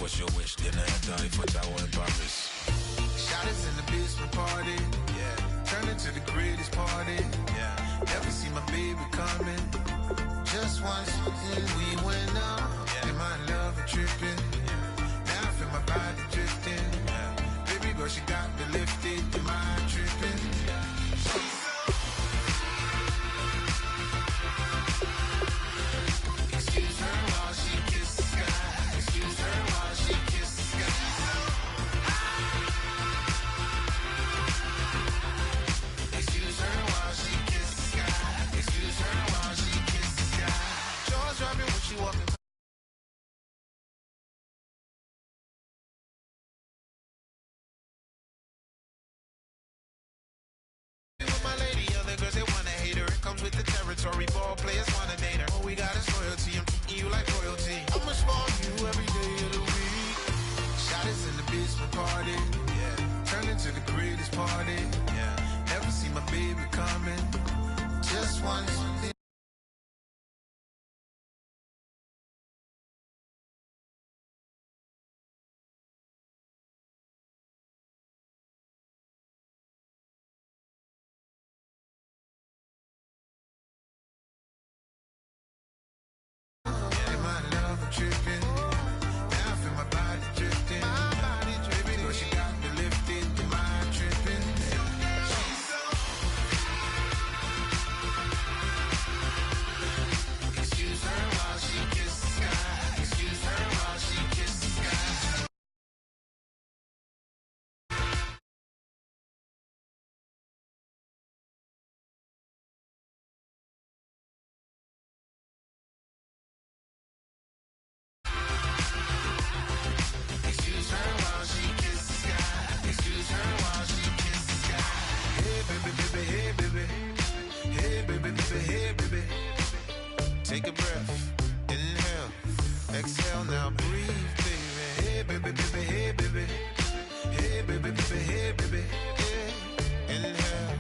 what's your wish? Dinner at the Eiffel Tower in Paris. Shot us in the basement party. Yeah. Turn into the greatest party. Yeah. Never see my baby coming. Just once and we went up. Yeah. And my love a tripping. Yeah. Now I feel my body drifting. Yeah. Baby girl, she got me lifted. Am I tripping? Yeah. Excuse her while she kiss the sky. Excuse her while she kiss the sky. Excuse her while she kiss the sky. Excuse her while she kiss the sky. Jaws dropping when she walking. With my lady, other girls they wanna hate her. It comes with the territory. Ball players wanna date her. All we got is loyalty. I'm treating you like royalty. I'ma spoil you every day of the week. Shot us in the basement party. Yeah. Turn into the greatest party. Yeah. Never see my baby coming. Just once. And my love tripping. Now I feel my body drifting. My body dripping. Girl, she got me lifted. Am I tripping? She's so. Excuse her while she kiss the sky. Excuse her while she kiss the sky. Excuse her while she kiss the sky. Excuse her while she kiss the sky. Hey baby, baby, hey baby. Hey baby, baby, hey baby. Take a breath, inhale, exhale, now breathe, baby. Hey baby, baby, hey baby. Hey baby, baby, hey baby. Yeah. Inhale,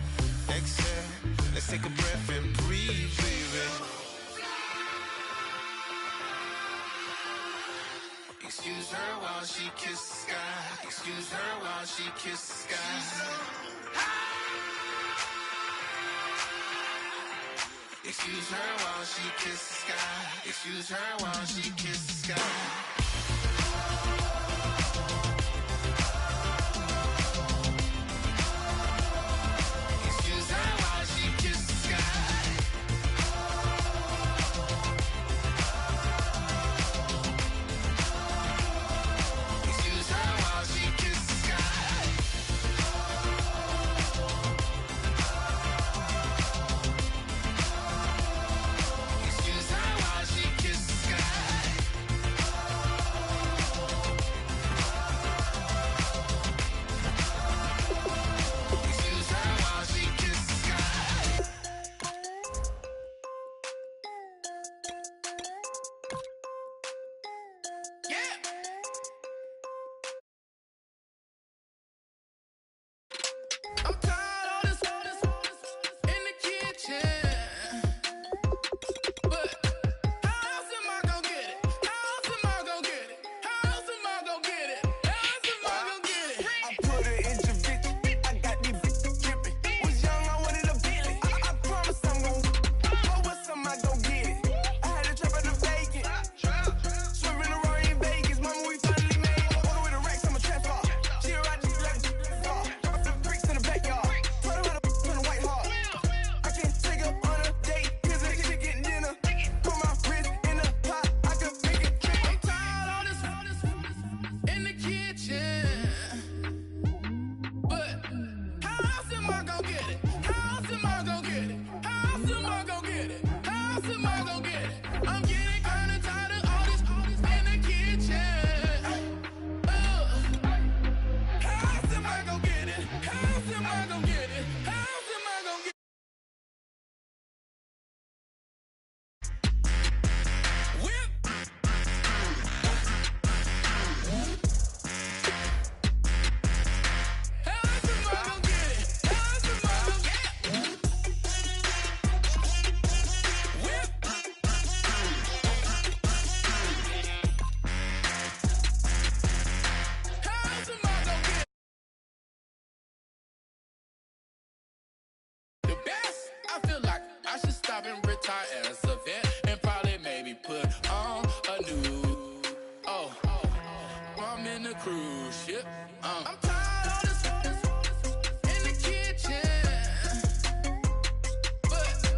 exhale, let's take a breath and breathe, baby. Excuse her while she kiss the sky. Excuse her while she kiss the sky. Excuse her while she kiss the sky. Excuse her while she kiss the sky. Excuse her while she kiss the sky. Excuse her while she kiss the sky. Excuse her while she kiss the sky. job and retire as a vet, and probably maybe put on a new. Oh, I'm in the cruise ship. I'm tired of this in the kitchen. But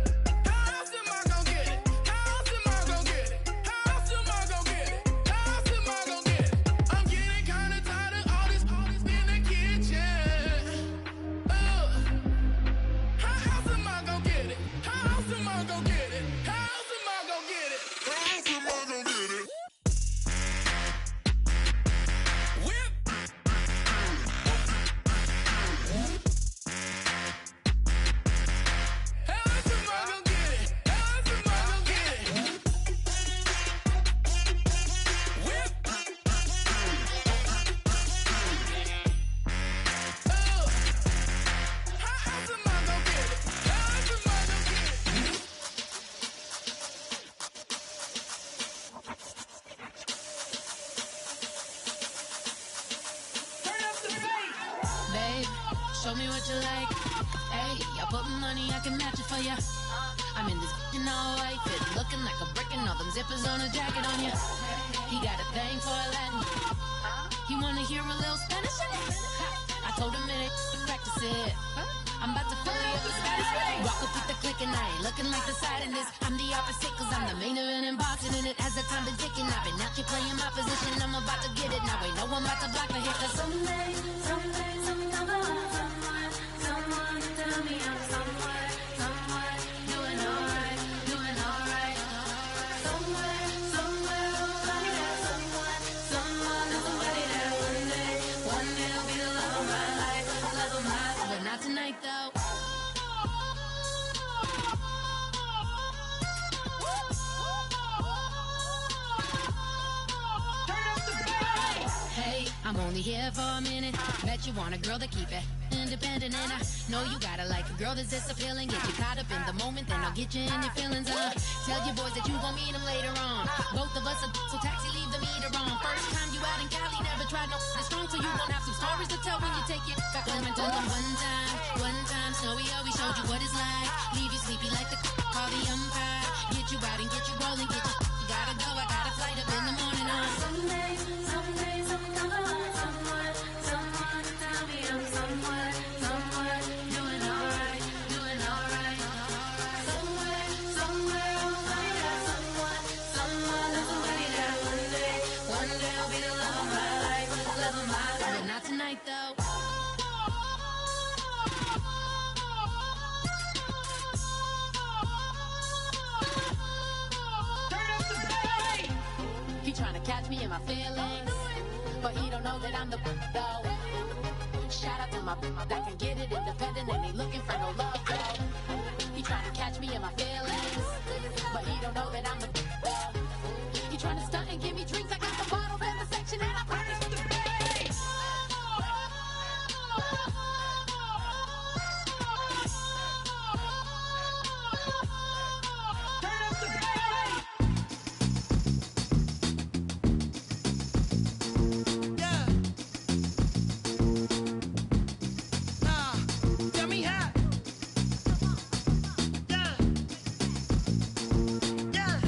how else am I gonna get it? How else am I gonna get it? How else am I gonna get it? How else am I gonna get it? I'm getting kinda tired of all this in the kitchen. How else am I gonna get it? How else am I gonna get it? How else am I gonna get it? How else am I gonna get it? Whip. How else am I gonna get it? How else am I gonna get it? Whip. How else am I gonna get it? How else am I gonna get it? Babe, show me what you like. Hey, I put money, I can match it for ya. I'm in this in all white fit, looking like a brick and all them zippers on a jacket on ya. He got a thing for a Latin. He wanna hear a little Spanish in it. I told him it to practice it. I'm about to fill you up with Spanish. Walk up with the click and I ain't looking like the side in this. I'm the opposite cause I'm the main event and boxing in it. As the time been ticking, I've been out here playing my position. I'm about to get it now. Ain't no one about to block me here cause someday, someone tell me I'm somewhere, doing alright, doing alright. Somewhere, somebody that someone, somebody that one day will be the love of my life, but not tonight though. Hey, I'm only here for a minute. Bet you want a girl to keep it independent, and I know you gotta like a girl that's this appealing. Get you caught up in the moment, then I'll get you in your feelings. Tell your boys that you gon' meet them later on. Both of us are so taxi, leave the meter on. First time you out in Cali, never tried no strong, so you gon' have some stories to tell when you take it back home and tell them one time, Snowy always showed you what it's like. Leave you sleepy like the call the umpire. Get you out and get you rolling, get you gotta go. I got a flight up in the morning on someday, someone tell me I'm somewhere, doing alright, doing alright. Somewhere, somebody that somebody that one day will be the love of my life, but not tonight though. He tryna catch me in my feelings, but he don't know that I'm the though. Shout out to my that can get it independent and ain't looking for no love though. He tryna catch me in my feelings, but he don't know that I'm the though. He tryna stunt and give me drinks. I got the bottles in the section and I promise to pay. Yeah.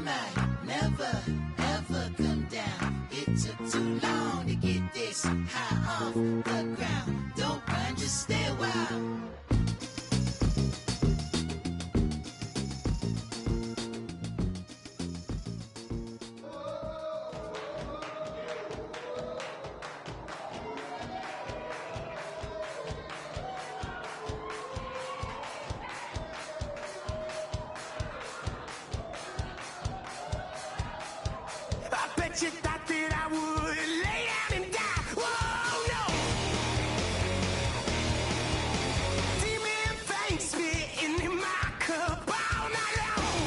might never, ever come down. It took too long to get this high off the ground. Don't run, just stay a while. You thought that I would lay down and die. Whoa, no. Demon things spitting in my cup all night long.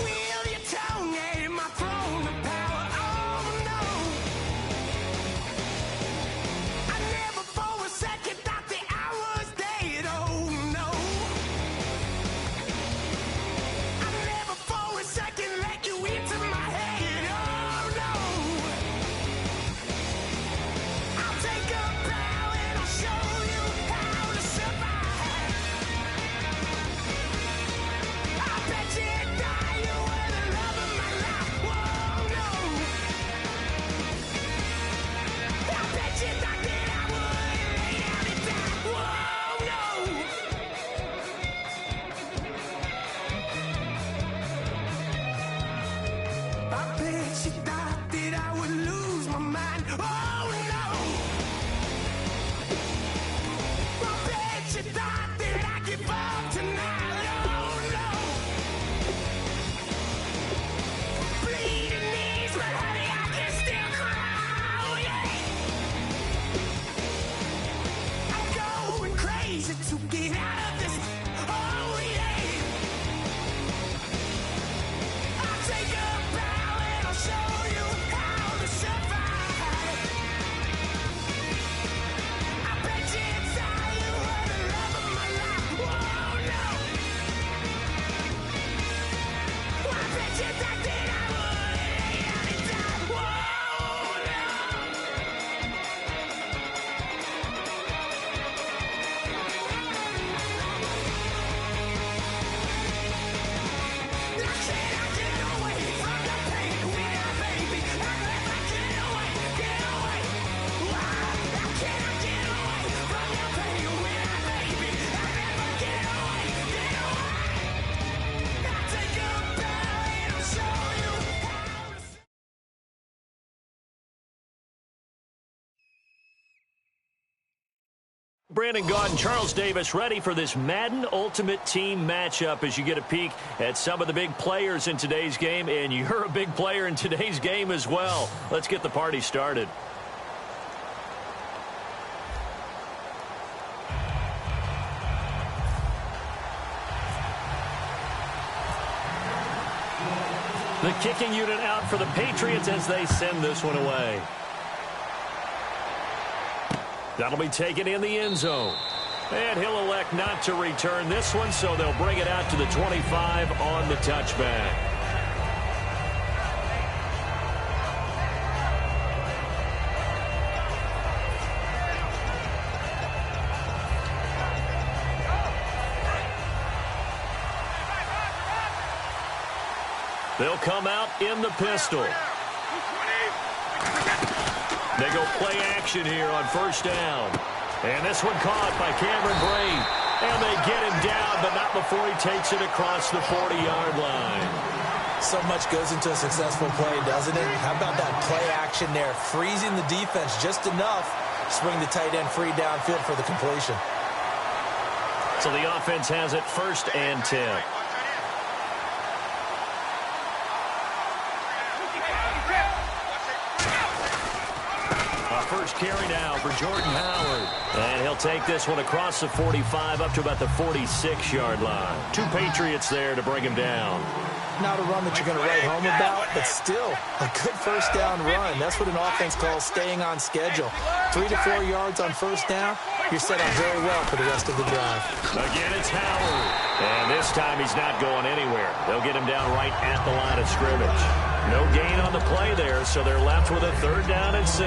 Will your tongue at my throne of power? Oh, no. I never for a second thought that I was dead. Oh, no. I never for a second let you into my head, oh no. I'll take a bow and I'll show you how to survive. I bet you die, you were the love of my life, whoa no. I bet you thought that I would lay down and die, whoa no. I bet you thought that I would lose my mind. Oh no! I bet you thought that I'd give up tonight. Oh no! Bleeding knees, but honey, I can still cry. Oh yeah! I'm going crazy to get out of this. Oh yeah! I'll take a bow and I'll show you how to survive. I bet you inside you were the love of my life. Whoa, no. I bet you thought that I would lay down and die. Whoa, no. Now can I get away from the pain when I, baby? I'm glad I get away, get away. Why? How can I get away from the pain when I, baby? I never get away, get away. I'll take a bow and I'll show you how to. Brandon Gaud and Charles Davis ready for this Madden Ultimate Team matchup as you get a peek at some of the big players in today's game, and you're a big player in today's game as well. Let's get the party started. The kicking unit out for the Patriots as they send this one away. That'll be taken in the end zone. And he'll elect not to return this one, so they'll bring it out to the 25 on the touchback. They'll come out in the pistol. They go play action here on first down. And this one caught by Cameron Brate. And they get him down, but not before he takes it across the 40-yard line. So much goes into a successful play, doesn't it? How about that play action there? Freezing the defense just enough to swing the tight end free downfield for the completion. So the offense has it 1st and 10. First carry now for Jordan Howard. And he'll take this one across the 45 up to about the 46-yard line. 2 Patriots there to bring him down. Not a run that you're going to write home about, but still a good first down run. That's what an offense calls staying on schedule. 3 to 4 yards on first down. You're set up very well for the rest of the drive. Again, it's Howard. And this time he's not going anywhere. They'll get him down right at the line of scrimmage. No gain on the play there, so they're left with a 3rd down and 6.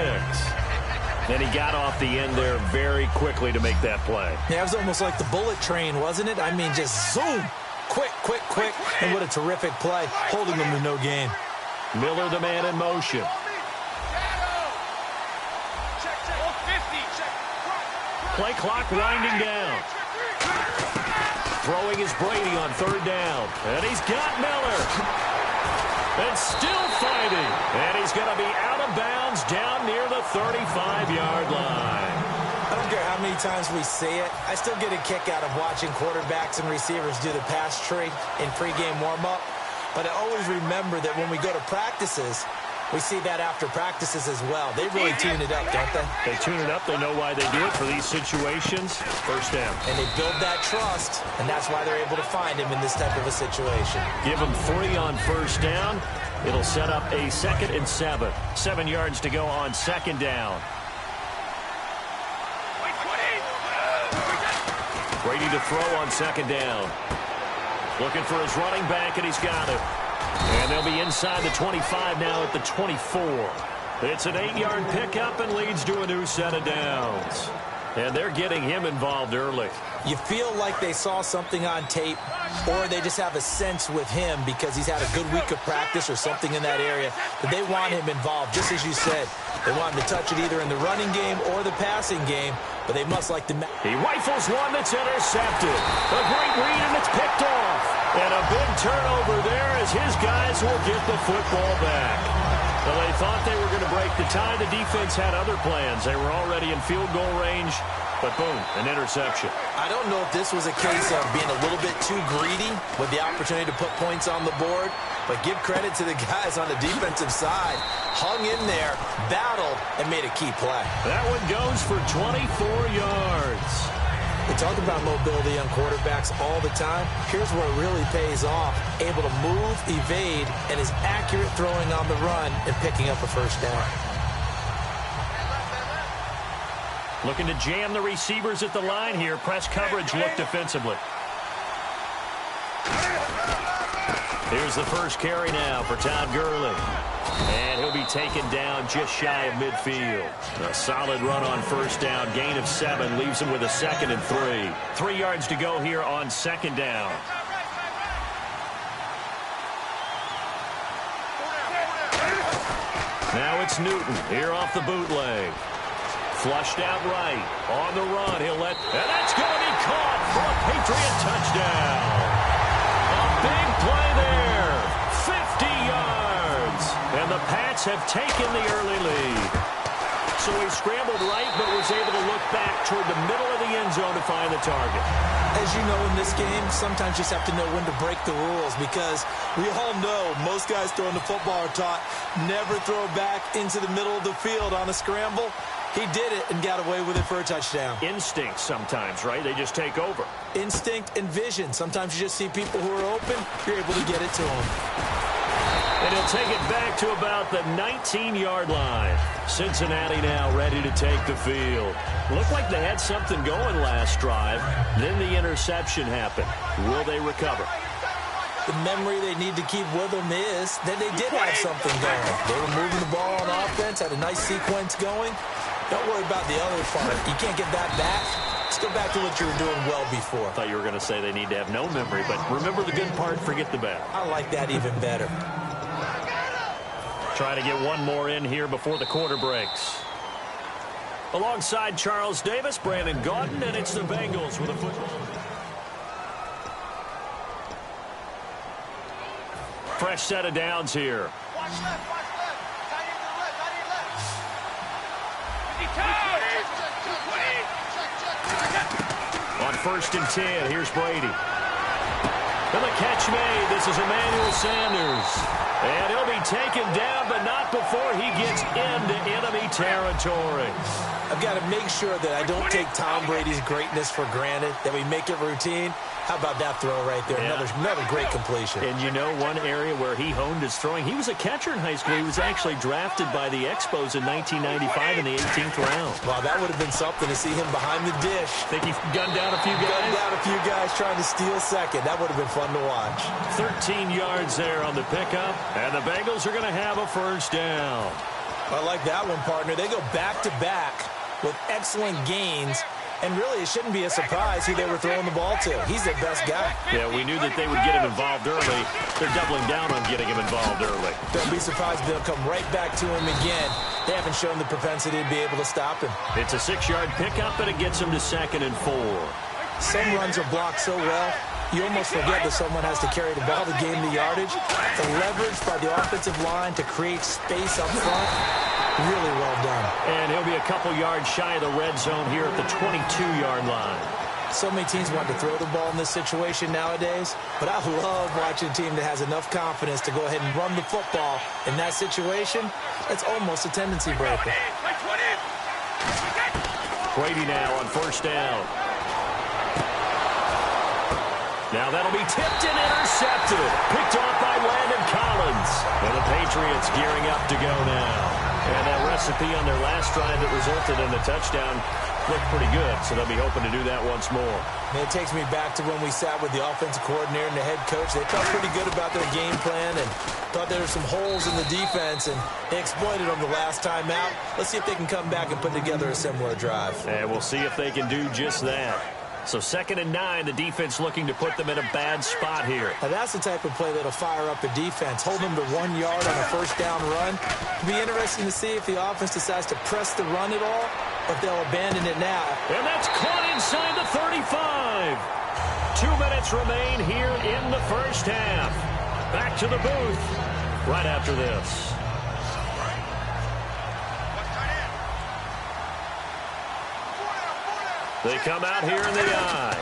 And he got off the end there very quickly to make that play. Yeah, it was almost like the bullet train, wasn't it? I mean, just zoom. Quick, quick, quick. And what a terrific play, holding them to no gain. Miller, the man in motion. Play clock winding down. Throwing is Brady on third down. And he's got Miller. And still fighting. And he's going to be out of bounds down near the 35-yard line. I don't care how many times we see it. I still get a kick out of watching quarterbacks and receivers do the pass tree in pregame warm-up. But I always remember that when we go to practices, we see that after practices as well. They really tune it up, don't they? They tune it up. They know why they do it for these situations. First down. And they build that trust, and that's why they're able to find him in this type of a situation. Give him 3 on first down. It'll set up a 2nd and 7. 7 yards to go on second down. Brady to throw on second down. Looking for his running back, and he's got it. And they'll be inside the 25 now at the 24. It's an 8-yard pickup and leads to a new set of downs. And they're getting him involved early. You feel like they saw something on tape, or they just have a sense with him because he's had a good week of practice or something in that area that they want him involved, just as you said. They want him to touch it either in the running game or the passing game, but they must like the... He rifles one that's intercepted. A great read, and it's picked off. And a big turnover there as his guys will get the football back. Well, they thought they were going to break the tie. The defense had other plans. They were already in field goal range, but boom, an interception. I don't know if this was a case of being a little bit too greedy with the opportunity to put points on the board, but give credit to the guys on the defensive side. Hung in there, battled, and made a key play. That one goes for 24 yards. We talk about mobility on quarterbacks all the time. Here's where it really pays off. Able to move, evade, and is accurate throwing on the run and picking up a first down. Looking to jam the receivers at the line here. Press coverage look defensively. Here's the first carry now for Todd Gurley. And he'll be taken down just shy of midfield. A solid run on first down. Gain of 7 leaves him with a 2nd and 3. 3 yards to go here on second down. Now it's Newton here off the bootleg. Flushed out right. On the run. He'll let... And that's going to be caught for a Patriot touchdown. A big play there. 50 yards. And the Pats have taken the early lead. So he scrambled right, but was able to look back toward the middle of the end zone to find the target. As you know, in this game, sometimes you just have to know when to break the rules, because we all know most guys throwing the football are taught never throw back into the middle of the field on a scramble. He did it and got away with it for a touchdown. Instinct sometimes, right? They just take over. Instinct and vision. Sometimes you just see people who are open, you're able to get it to them. And he'll take it back to about the 19-yard line. Cincinnati now ready to take the field. Looked like they had something going last drive. Then the interception happened. Will they recover? The memory they need to keep with them is that they did have something going. They were moving the ball on offense, had a nice sequence going. Don't worry about the other part. You can't get that back. Let's go back to what you were doing well before. I thought you were going to say they need to have no memory, but remember the good part, forget the bad. I like that even better. Trying to get one more in here before the quarter breaks. Alongside Charles Davis, Brandon Gaudin, and it's the Bengals with a football. Fresh set of downs here. Watch left, watch left. Tight end to the left, tight end left. On 1st and 10, here's Brady. And the catch made. This is Emmanuel Sanders. And he'll be taken down, but not before he gets into enemy territory. I've got to make sure that I don't take Tom Brady's greatness for granted, that we make it routine. How about that throw right there? Yeah. Another great completion. And you know one area where he honed his throwing? He was a catcher in high school. He was actually drafted by the Expos in 1995 in the 18th round. Wow, that would have been something to see him behind the dish. Think he gunned down a few guys? Gunned down a few guys trying to steal second. That would have been fun to watch. 13 yards there on the pickup, and the Bengals are going to have a first down. I like that one, partner. They go back-to-back with excellent gains. And really, it shouldn't be a surprise who they were throwing the ball to. He's their best guy. Yeah, we knew that they would get him involved early. They're doubling down on getting him involved early. Don't be surprised if they'll come right back to him again. They haven't shown the propensity to be able to stop him. It's a 6-yard pickup, and it gets him to 2nd and 4. Some runs are blocked so well, you almost forget that someone has to carry the ball to gain the yardage. The leverage by the offensive line to create space up front, really well done. And he'll be a couple yards shy of the red zone here at the 22-yard line. So many teams want to throw the ball in this situation nowadays, but I love watching a team that has enough confidence to go ahead and run the football. In that situation, it's almost a tendency breaker. Brady now on 1st down. Now that'll be tipped and intercepted. Picked off by Landon Collins. And the Patriots gearing up to go now. And that recipe on their last drive that resulted in a touchdown looked pretty good, so they'll be hoping to do that once more. And it takes me back to when we sat with the offensive coordinator and the head coach. They felt pretty good about their game plan and thought there were some holes in the defense, and they exploited them the last time out. Let's see if they can come back and put together a similar drive. And we'll see if they can do just that. So 2nd and 9, the defense looking to put them in a bad spot here. Now that's the type of play that'll fire up a defense. Hold them to 1 yard on a 1st down run. It'll be interesting to see if the offense decides to press the run at all, or if they'll abandon it now. And that's caught inside the 35. 2 minutes remain here in the first half. Back to the booth right after this. They come out here in the eye.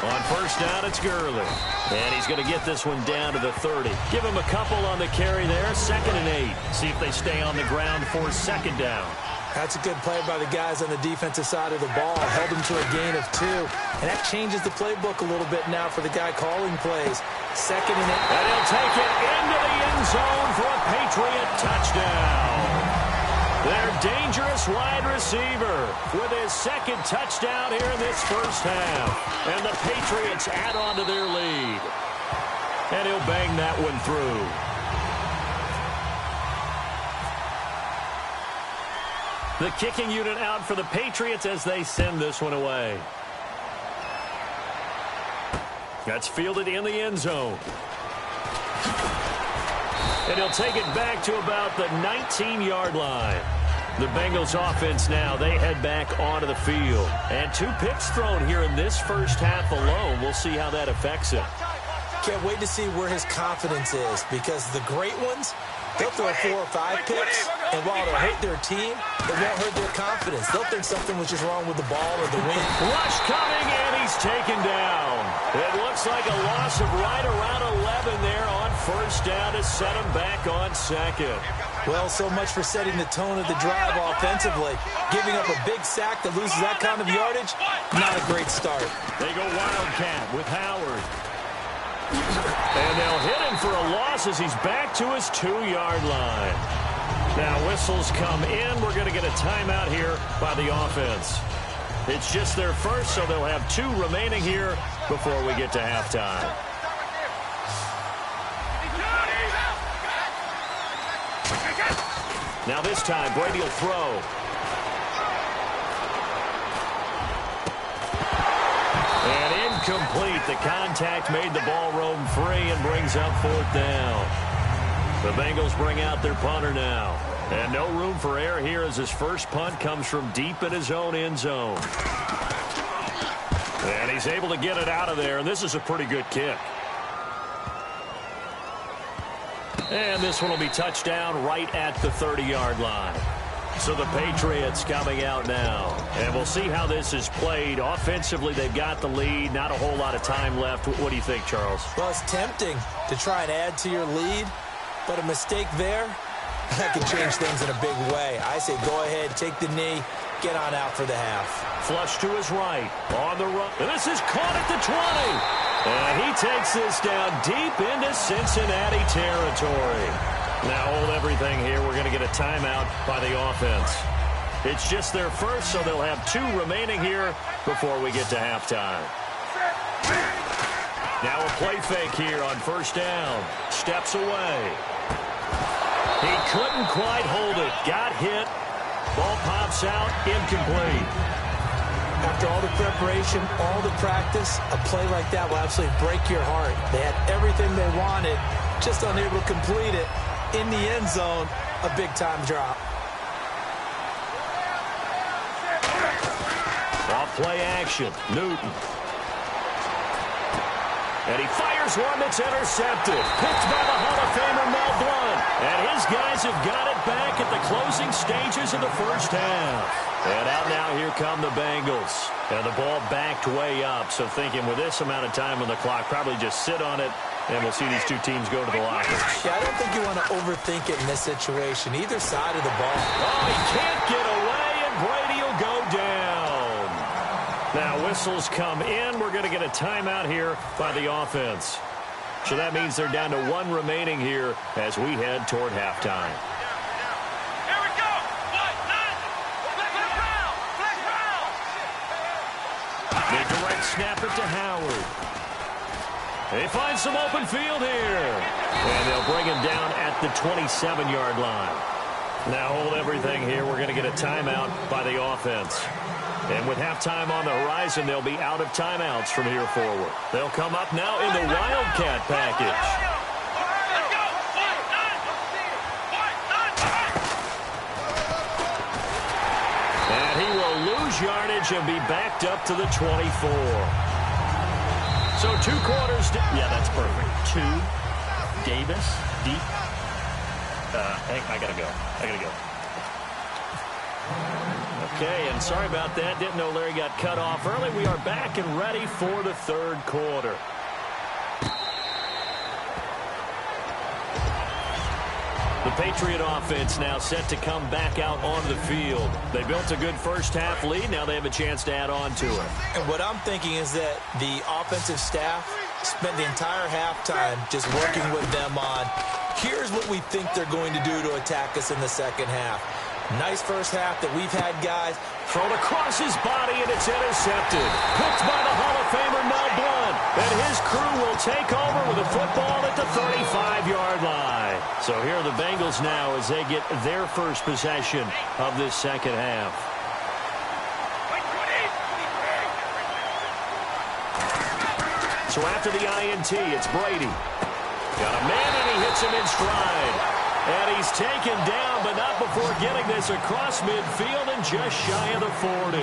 On 1st down, it's Gurley. And he's going to get this one down to the 30. Give him a couple on the carry there. 2nd and 8. See if they stay on the ground for 2nd down. That's a good play by the guys on the defensive side of the ball. Held them to a gain of 2. And that changes the playbook a little bit now for the guy calling plays. 2nd and 8. And he'll take it into the end zone for a Patriot touchdown. Their dangerous wide receiver with his 2nd touchdown here in this first half. And the Patriots add on to their lead. And he'll bang that one through. The kicking unit out for the Patriots as they send this one away. That's fielded in the end zone. And he'll take it back to about the 19-yard line. The Bengals offense now, they head back onto the field. And 2 picks thrown here in this first half alone. We'll see how that affects him. Can't wait to see where his confidence is, because the great ones, they'll throw 4 or 5 picks, and while it'll hurt their team, it won't hurt their confidence. They'll think something was just wrong with the ball or the wind. Rush coming, and he's taken down. It looks like a loss of right around 11 there on 1st down to set him back on 2nd. Well, so much for setting the tone of the drive offensively. Giving up a big sack that loses that kind of yardage, not a great start. They go Wildcat with Howard. And they'll hit him for a loss as he's back to his 2-yard line. Now whistles come in. We're going to get a timeout here by the offense. It's just their first, so they'll have 2 remaining here before we get to halftime. Now this time, Brady will throw. And incomplete. The contact made the ball roam free and brings up 4th down. The Bengals bring out their punter now. And no room for error here as his first punt comes from deep in his own end zone. And he's able to get it out of there, and this is a pretty good kick. And this one will be touched down right at the 30-yard line. So the Patriots coming out now. And we'll see how this is played. Offensively, they've got the lead. Not a whole lot of time left. What do you think, Charles? Well, it's tempting to try and add to your lead, but a mistake there, that could change things in a big way. I say go ahead, take the knee, get on out for the half. Flush to his right, on the run. And this is caught at the 20. And he takes this down deep into Cincinnati territory. Now hold everything here. We're going to get a timeout by the offense. It's just their first, so they'll have 2 remaining here before we get to halftime. Now a play fake here on 1st down. Steps away. He couldn't quite hold it. Got hit. Ball pops out, incomplete. After all the preparation, all the practice, a play like that will absolutely break your heart. They had everything they wanted, just unable to complete it. In the end zone, a big-time drop. Off play action, Newton. And he fires one that's intercepted. Picked by the Hall of Famer Mel Blount. And his guys have got it back at the closing stages of the first half. And out now, here come the Bengals. And the ball backed way up. So thinking with this amount of time on the clock, probably just sit on it, and we'll see these two teams go to the lockers. Yeah, I don't think you want to overthink it in this situation. Either side of the ball. Oh, he can't get away, and Brady will go down. Now, whistles come in. We're going to get a timeout here by the offense. So that means they're down to one remaining here as we head toward halftime. They direct snap it to Howard. They find some open field here. And they'll bring him down at the 27-yard line. Now hold everything here. We're going to get a timeout by the offense. And with halftime on the horizon, they'll be out of timeouts from here forward. They'll come up now in the Wildcat package. And he will lose yardage and be backed up to the 24. So 2 quarters. Yeah, that's perfect. 2. Davis. Deep. I got to go. Okay, and sorry about that. Didn't know Larry got cut off early. We are back and ready for the third quarter. The Patriot offense now set to come back out onto the field. They built a good first-half lead. Now they have a chance to add on to it. And what I'm thinking is that the offensive staff spent the entire halftime just working with them on, here's what we think they're going to do to attack us in the second half. Nice first half that we've had, guys. Thrown across his body, and it's intercepted. Picked by the Hall of Famer Mel Blount. And his crew will take over with a football at the 35-yard line. So here are the Bengals now as they get their first possession of this second half. So after the INT, it's Brady. Got a man, and he hits him in stride. And he's taken down, but not before getting this across midfield and just shy of the 40.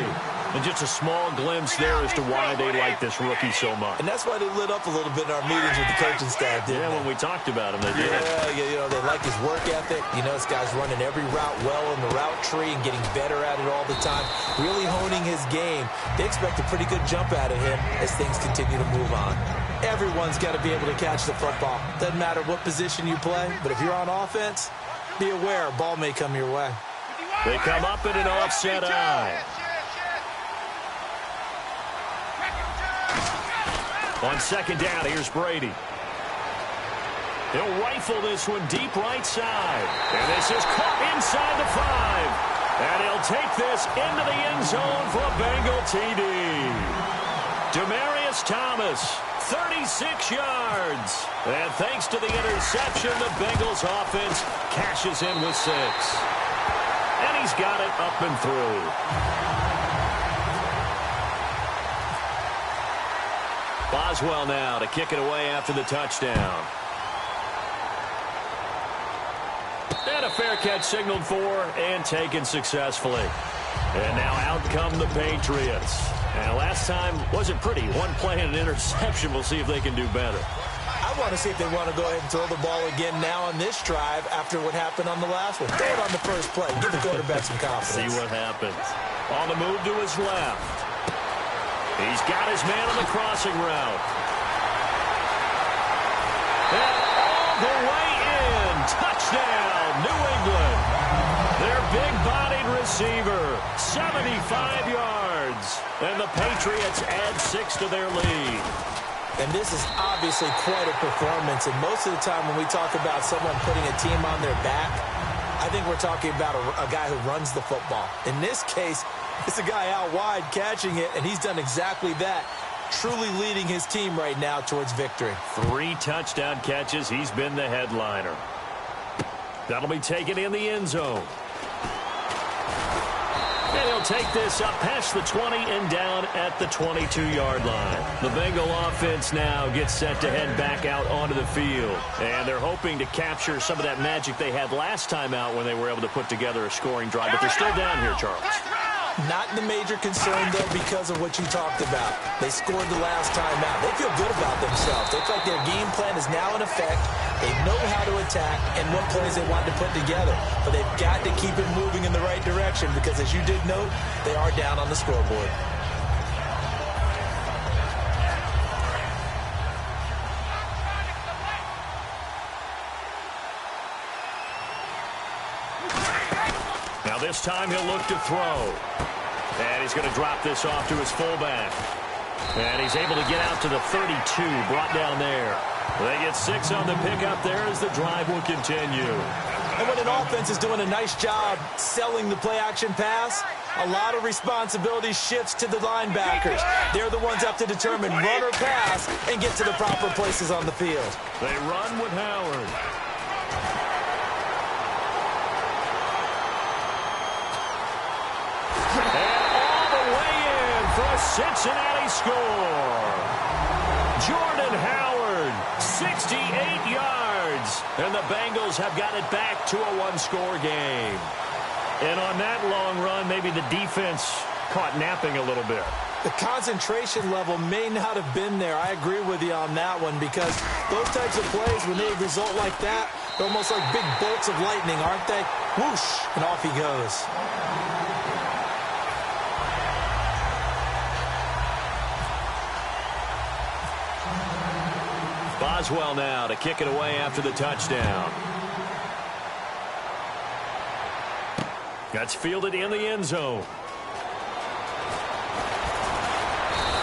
And just a small glimpse there as to why they like this rookie so much. And that's why they lit up a little bit in our meetings with the coaching staff, didn't they? When we talked about him, they did. Yeah, you know, they like his work ethic. You know, this guy's running every route well in the route tree and getting better at it all the time, really honing his game. They expect a pretty good jump out of him as things continue to move on. Everyone's got to be able to catch the football. Doesn't matter what position you play, but if you're on offense, be aware a ball may come your way. They come up in an offset eye. On second down, here's Brady. He'll rifle this one deep right side. And this is caught inside the 5. And he'll take this into the end zone for a Bengal TD. Demaryius Thomas, 36 yards. And thanks to the interception, the Bengals offense cashes in with 6. And he's got it up and through. Boswell now to kick it away after the touchdown. And a fair catch signaled for and taken successfully. And now out come the Patriots. And last time wasn't pretty. One play and an interception. We'll see if they can do better. I want to see if they want to go ahead and throw the ball again now on this drive after what happened on the last one. Throw it on the first play. Give the quarterback some confidence. See what happens. On the move to his left. He's got his man on the crossing route. And all the way in. Touchdown, New England. Their big-bodied receiver, 75 yards. And the Patriots add 6 to their lead. And this is obviously quite a performance. And most of the time when we talk about someone putting a team on their back, I think we're talking about a guy who runs the football. In this case, it's a guy out wide catching it, and he's done exactly that, truly leading his team right now towards victory. 3 touchdown catches. He's been the headliner. That'll be taken in the end zone. And he'll take this up past the 20 and down at the 22-yard line. The Bengal offense now gets set to head back out onto the field. And they're hoping to capture some of that magic they had last time out when they were able to put together a scoring drive. But they're still down here, Charles. Not the major concern, though, because of what you talked about. They scored the last time out. They feel good about themselves. They feel like their game plan is now in effect. They know how to attack and what plays they want to put together. But they've got to keep it moving in the right direction because, as you did note, they are down on the scoreboard. Now this time he'll look to throw. And he's going to drop this off to his fullback. And he's able to get out to the 32, brought down there. They get 6 on the pickup there as the drive will continue. And when an offense is doing a nice job selling the play-action pass, a lot of responsibility shifts to the linebackers. They're the ones up to determine run or pass and get to the proper places on the field. They run with Howard. Cincinnati score. Jordan Howard, 68 yards. And the Bengals have got it back to a one-score game. And on that long run, maybe the defense caught napping a little bit. The concentration level may not have been there. I agree with you on that one because those types of plays, when they result like that, they're almost like big bolts of lightning, aren't they? Whoosh, and off he goes. Boswell now to kick it away after the touchdown. That's fielded in the end zone.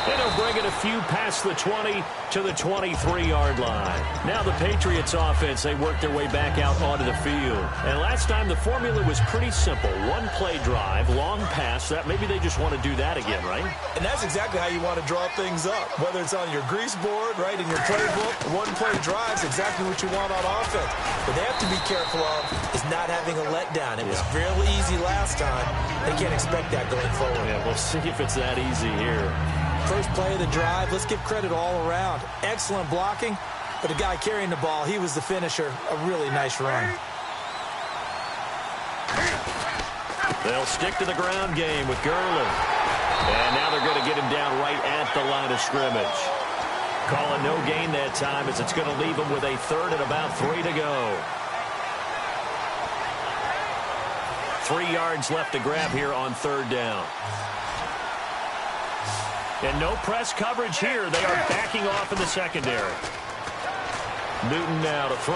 And he'll bring it a few past the 20 to the 23-yard line. Now the Patriots offense, they work their way back out onto the field. And last time the formula was pretty simple. One play drive, long pass. That maybe they just want to do that again, right? And that's exactly how you want to draw things up. Whether it's on your grease board, right, in your playbook, one play drive's exactly what you want on offense. What they have to be careful of is not having a letdown. It was fairly easy last time. They can't expect that going forward. Yeah, we'll see if it's that easy here. First play of the drive, let's give credit all around. Excellent blocking, but the guy carrying the ball, he was the finisher. A really nice run. They'll stick to the ground game with Gurley. And now they're going to get him down right at the line of scrimmage. Calling no gain that time as it's going to leave him with a third and about 3 to go. 3 yards left to grab here on third down. And no press coverage here. They are backing off in the secondary. Newton now to throw.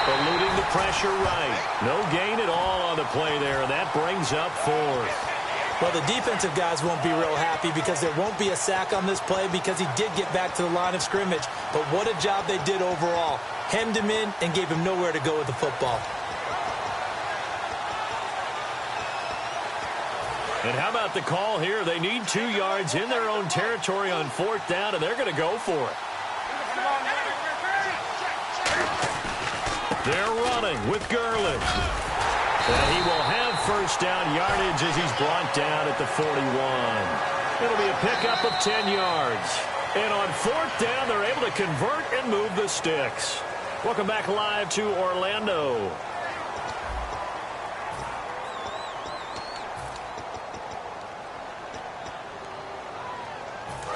Eluding the pressure right. No gain at all on the play there. And that brings up 4th. Well, the defensive guys won't be real happy because there won't be a sack on this play because he did get back to the line of scrimmage. But what a job they did overall. Hemmed him in and gave him nowhere to go with the football. And how about the call here? They need 2 yards in their own territory on 4th down, and they're going to go for it. They're running with Gurley. And he will have first down yardage as he's brought down at the 41. It'll be a pickup of 10 yards. And on 4th down, they're able to convert and move the sticks. Welcome back live to Orlando.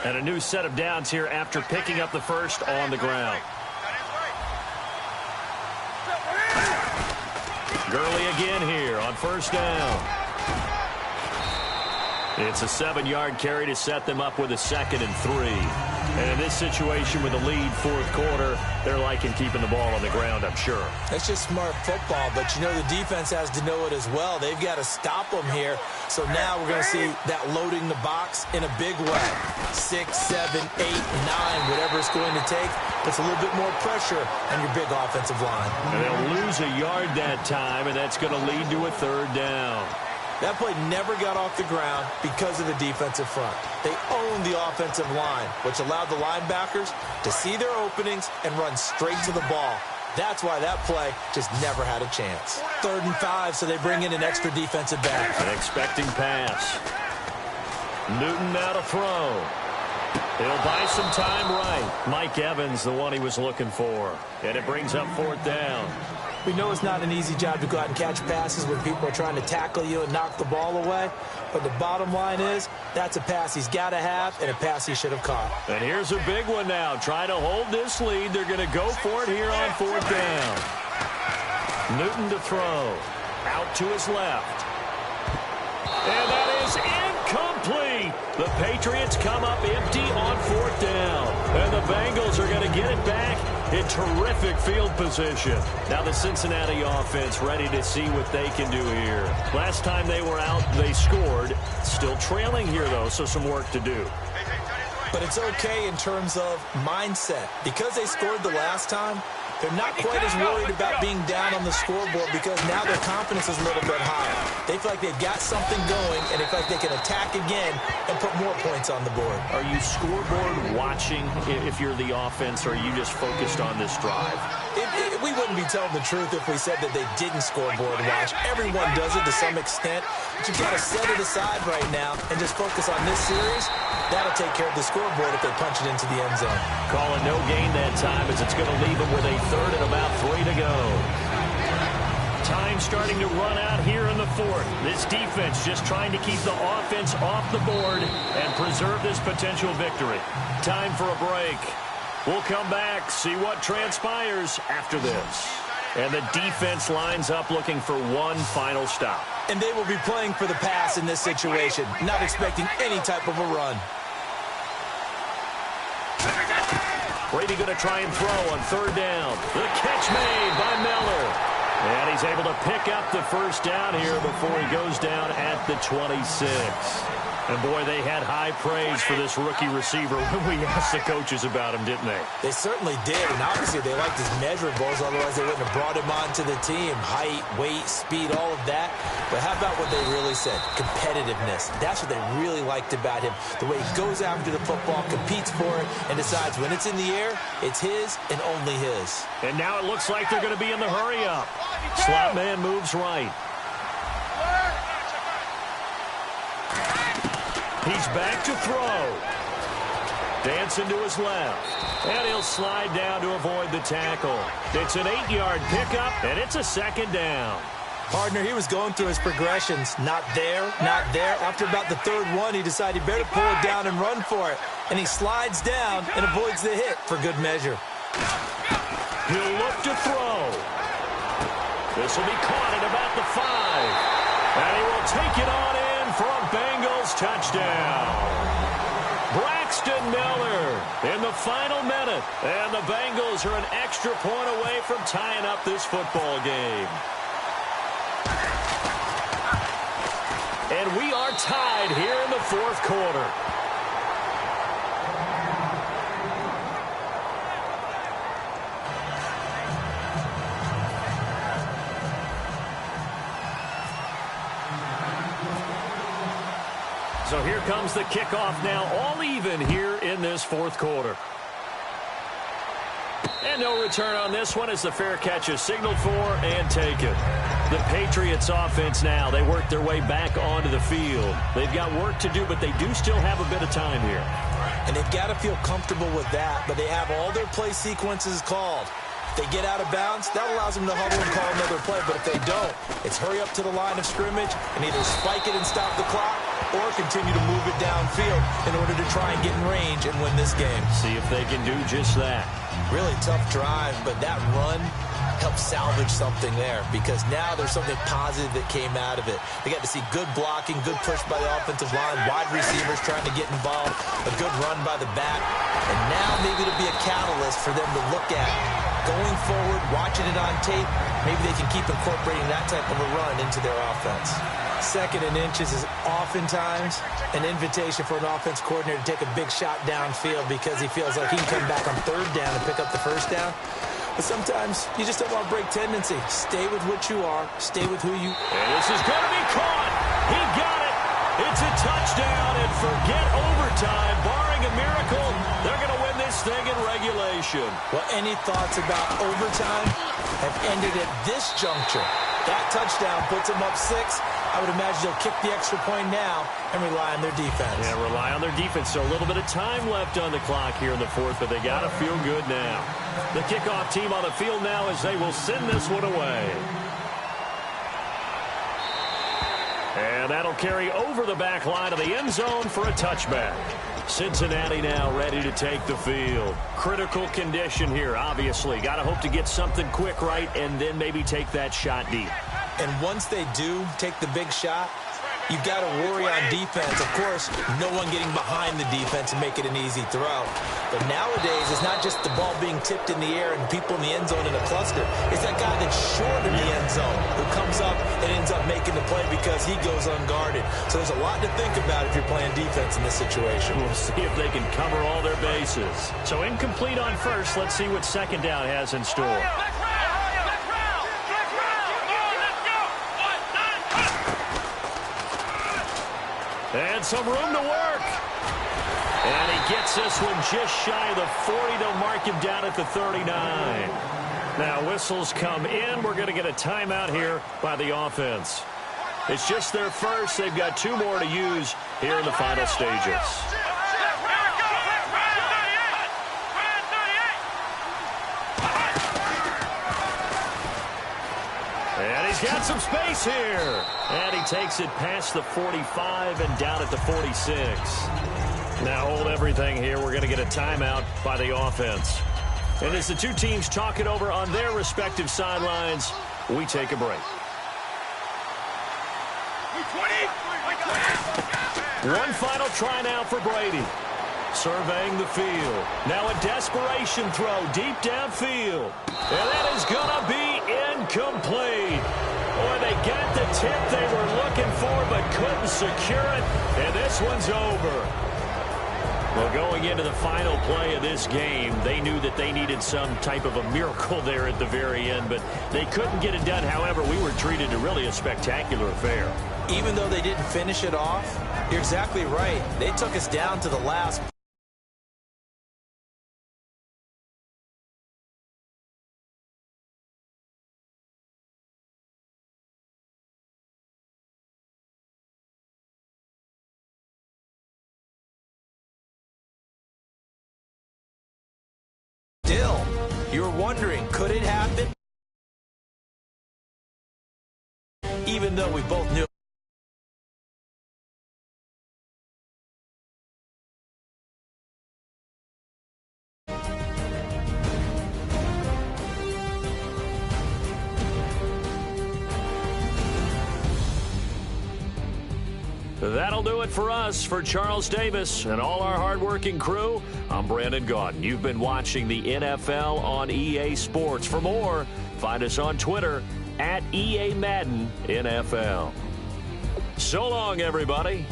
And a new set of downs here after picking up the first on the ground. Gurley again here on first down. It's a 7-yard carry to set them up with a 2nd and 3. And in this situation with the lead 4th quarter, they're liking keeping the ball on the ground, I'm sure. That's just smart football, but you know the defense has to know it as well. They've got to stop them here. So now we're going to see that loading the box in a big way. 6, 7, 8, 9, whatever it's going to take. Puts a little bit more pressure on your big offensive line. And they'll lose a yard that time, and that's going to lead to a 3rd down. That play never got off the ground because of the defensive front. They owned the offensive line, which allowed the linebackers to see their openings and run straight to the ball. That's why that play just never had a chance. 3rd and 5, so they bring in an extra defensive back. An expecting pass. Newton now to throw. He'll buy some time right. Mike Evans, the one he was looking for. And it brings up 4th down. We know it's not an easy job to go out and catch passes when people are trying to tackle you and knock the ball away. But the bottom line is, that's a pass he's got to have and a pass he should have caught. And here's a big one now. Trying to hold this lead. They're going to go for it here on 4th down. Newton to throw. Out to his left. And that is incomplete. The Patriots come up empty on 4th down. And the Bengals are going to get it back in terrific field position. Now the Cincinnati offense ready to see what they can do here. Last time they were out, they scored. Still trailing here, though, so some work to do. But it's okay in terms of mindset. Because they scored the last time, they're not quite as worried about being down on the scoreboard because now their confidence is a little bit higher. They feel like they've got something going, and they feel like they can attack again and put more points on the board. Are you scoreboard watching if you're the offense, or are you just focused on this drive? We wouldn't be telling the truth if we said that they didn't scoreboard watch. Everyone does it to some extent, but you've got to set it aside right now and just focus on this series. That'll take care of the scoreboard if they punch it into the end zone. Calling no gain that time as it's going to leave them with a 3rd and about 3 to go. Time starting to run out here in the 4th. This defense just trying to keep the offense off the board and preserve this potential victory. Time for a break. We'll come back, see what transpires after this. And the defense lines up looking for one final stop. And they will be playing for the pass in this situation, not expecting any type of a run. Brady going to try and throw on 3rd down. The catch made by Miller. And he's able to pick up the 1st down here before he goes down at the 26. And, boy, they had high praise for this rookie receiver when we asked the coaches about him, didn't they? They certainly did, and obviously they liked his measurables, otherwise they wouldn't have brought him onto the team. Height, weight, speed, all of that. But how about what they really said? Competitiveness. That's what they really liked about him. The way he goes after the football, competes for it, and decides when it's in the air, it's his and only his. And now it looks like they're going to be in the hurry-up. Slot man moves right. He's back to throw. Dancing to his left. And he'll slide down to avoid the tackle. It's an 8-yard pickup, and it's a 2nd down. Partner, he was going through his progressions. Not there, not there. After about the 3rd one, he decided he better pull it down and run for it. And he slides down and avoids the hit for good measure. He'll look to throw. This will be caught at about the 5. And he will take it on in for a Bengals touchdown. Braxton Miller in the final minute. And the Bengals are an extra point away from tying up this football game. And we are tied here in the 4th quarter. So here comes the kickoff now, all even here in this 4th quarter. And no return on this one as the fair catch is signaled for and taken. The Patriots offense now, they work their way back onto the field. They've got work to do, but they do still have a bit of time here. And they've got to feel comfortable with that, but they have all their play sequences called. If they get out of bounds, that allows them to huddle and call another play, but if they don't, it's hurry up to the line of scrimmage and either spike it and stop the clock or continue to move it downfield in order to try and get in range and win this game. See if they can do just that. Really tough drive, but that run helped salvage something there because now there's something positive that came out of it. They got to see good blocking, good push by the offensive line, wide receivers trying to get involved, a good run by the back, and now maybe it'll be a catalyst for them to look at going forward, watching it on tape. Maybe they can keep incorporating that type of a run into their offense. 2nd and inches is oftentimes an invitation for an offense coordinator to take a big shot downfield because he feels like he can come back on 3rd down and pick up the 1st down. But sometimes you just don't want to break tendency. Stay with what you are. Stay with who you... And this is going to be caught. He got it. It's a touchdown, and forget overtime. Barring a miracle, they're going to win this thing in regulation. Well, any thoughts about overtime have ended at this juncture. That touchdown puts them up 6. I would imagine they'll kick the extra point now and rely on their defense. Yeah, rely on their defense. So a little bit of time left on the clock here in the fourth, but they got to feel good now. The kickoff team on the field now as they will send this one away. And that'll carry over the back line of the end zone for a touchback. Cincinnati now ready to take the field. Critical condition here, obviously. Got to hope to get something quick right and then maybe take that shot deep. And once they do take the big shot, you've got to worry on defense. Of course, no one getting behind the defense and make it an easy throw. But nowadays, it's not just the ball being tipped in the air and people in the end zone in a cluster. It's that guy that's short in the end zone who comes up and ends up making the play because he goes unguarded. So there's a lot to think about if you're playing defense in this situation. We'll see if they can cover all their bases. So incomplete on first. Let's see what second down has in store. And some room to work. And he gets this one just shy of the 40. They'll mark him down at the 39. Now whistles come in. We're going to get a timeout here by the offense. It's just their first. They've got 2 more to use here in the final stages. And he's got some space here. And he takes it past the 45 and down at the 46. Now hold everything here. We're going to get a timeout by the offense. And as the two teams talk it over on their respective sidelines, we take a break. One final try now for Brady. Surveying the field. Now a desperation throw deep downfield. And that is going to be incomplete. Boy, they got the tip they were looking for but couldn't secure it. And this one's over. Well, going into the final play of this game, they knew that they needed some type of a miracle there at the very end, but they couldn't get it done. However, we were treated to really a spectacular affair. Even though they didn't finish it off, you're exactly right. They took us down to the last. Still, you're wondering, could it happen? Even though we both knew. That'll do it for us. For Charles Davis and all our hardworking crew, I'm Brandon Gaudin. You've been watching the NFL on EA Sports. For more, find us on Twitter @EA Madden NFL. So long, everybody.